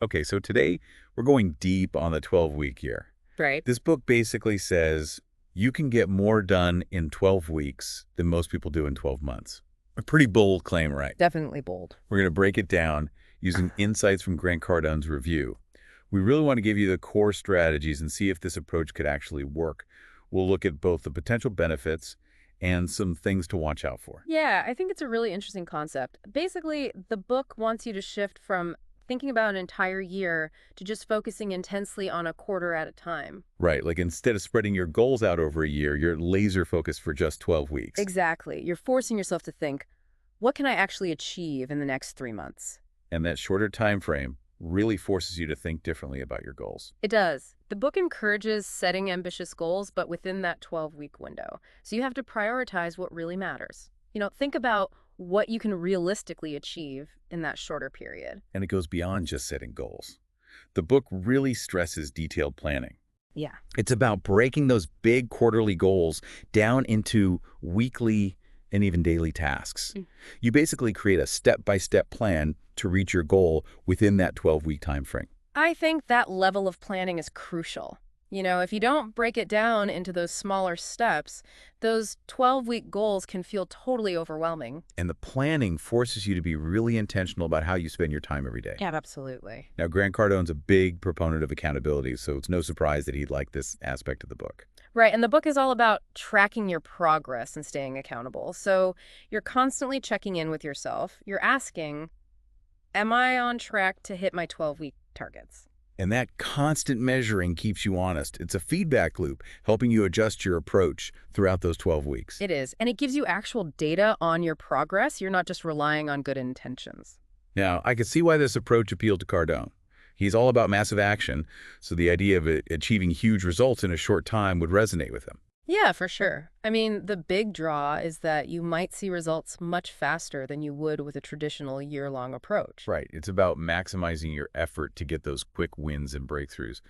Okay, so today we're going deep on the 12-week year. Right. This book basically says you can get more done in 12 weeks than most people do in 12 months. A pretty bold claim, right? Definitely bold. We're going to break it down using insights from Grant Cardone's review. We really want to give you the core strategies and see if this approach could actually work. We'll look at both the potential benefits and some things to watch out for. Yeah, I think it's a really interesting concept. Basically, the book wants you to shift from thinking about an entire year to just focusing intensely on a quarter at a time. Right, like instead of spreading your goals out over a year, you're laser focused for just 12 weeks. Exactly. You're forcing yourself to think, what can I actually achieve in the next 3 months? And that shorter time frame really forces you to think differently about your goals. It does. The book encourages setting ambitious goals, but within that 12-week window. So you have to prioritize what really matters. Think about what you can realistically achieve in that shorter period. And it goes beyond just setting goals. The book really stresses detailed planning. Yeah. It's about breaking those big quarterly goals down into weekly and even daily tasks. Mm. You basically create a step-by-step plan to reach your goal within that 12-week time frame. I think that level of planning is crucial. If you don't break it down into those smaller steps, those 12-week goals can feel totally overwhelming. And the planning forces you to be really intentional about how you spend your time every day. Yeah, absolutely. Now, Grant Cardone's a big proponent of accountability, so it's no surprise that he'd like this aspect of the book. Right, and the book is all about tracking your progress and staying accountable. So you're constantly checking in with yourself. You're asking, am I on track to hit my 12-week targets? And that constant measuring keeps you honest. It's a feedback loop, helping you adjust your approach throughout those 12 weeks. It is, and it gives you actual data on your progress. You're not just relying on good intentions. Now, I can see why this approach appealed to Cardone. He's all about massive action, so the idea of achieving huge results in a short time would resonate with him. Yeah, for sure. I mean, the big draw is that you might see results much faster than you would with a traditional year-long approach. Right. It's about maximizing your effort to get those quick wins and breakthroughs.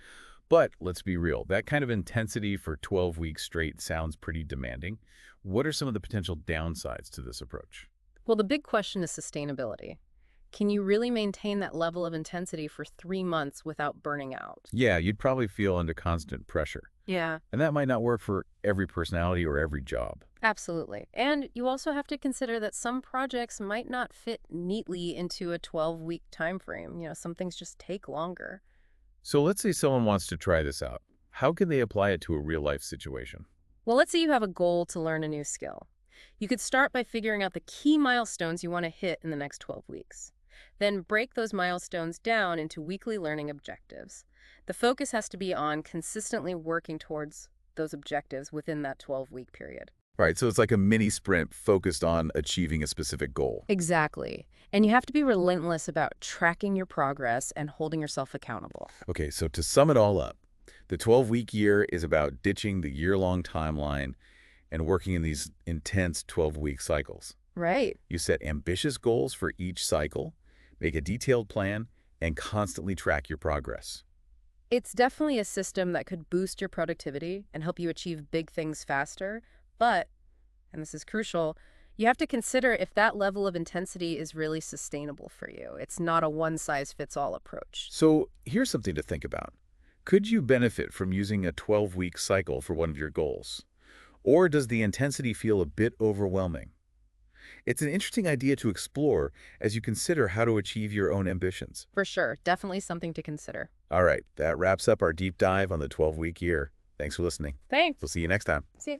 But let's be real, that kind of intensity for 12 weeks straight sounds pretty demanding. What are some of the potential downsides to this approach? Well, the big question is sustainability. Can you really maintain that level of intensity for 3 months without burning out? Yeah, you'd probably feel under constant pressure. Yeah, And that might not work for every personality or every job. absolutely. And you also have to consider that some projects might not fit neatly into a 12-week time frame. Some things just take longer. So let's say someone wants to try this out. How can they apply it to a real-life situation? Well, let's say you have a goal to learn a new skill. You could start by figuring out the key milestones you want to hit in the next 12 weeks. Then break those milestones down into weekly learning objectives. The focus has to be on consistently working towards those objectives within that 12-week period. Right, so it's like a mini sprint focused on achieving a specific goal. Exactly. And you have to be relentless about tracking your progress and holding yourself accountable. Okay, so to sum it all up, the 12-week year is about ditching the year-long timeline and working in these intense 12-week cycles. Right. You set ambitious goals for each cycle, make a detailed plan, and constantly track your progress. It's definitely a system that could boost your productivity and help you achieve big things faster. But, and this is crucial, you have to consider if that level of intensity is really sustainable for you. It's not a one-size-fits-all approach. So here's something to think about. Could you benefit from using a 12-week cycle for one of your goals? Or does the intensity feel a bit overwhelming? It's an interesting idea to explore as you consider how to achieve your own ambitions. For sure. Definitely something to consider. All right, that wraps up our deep dive on the 12-week year. Thanks for listening. Thanks. We'll see you next time. See you.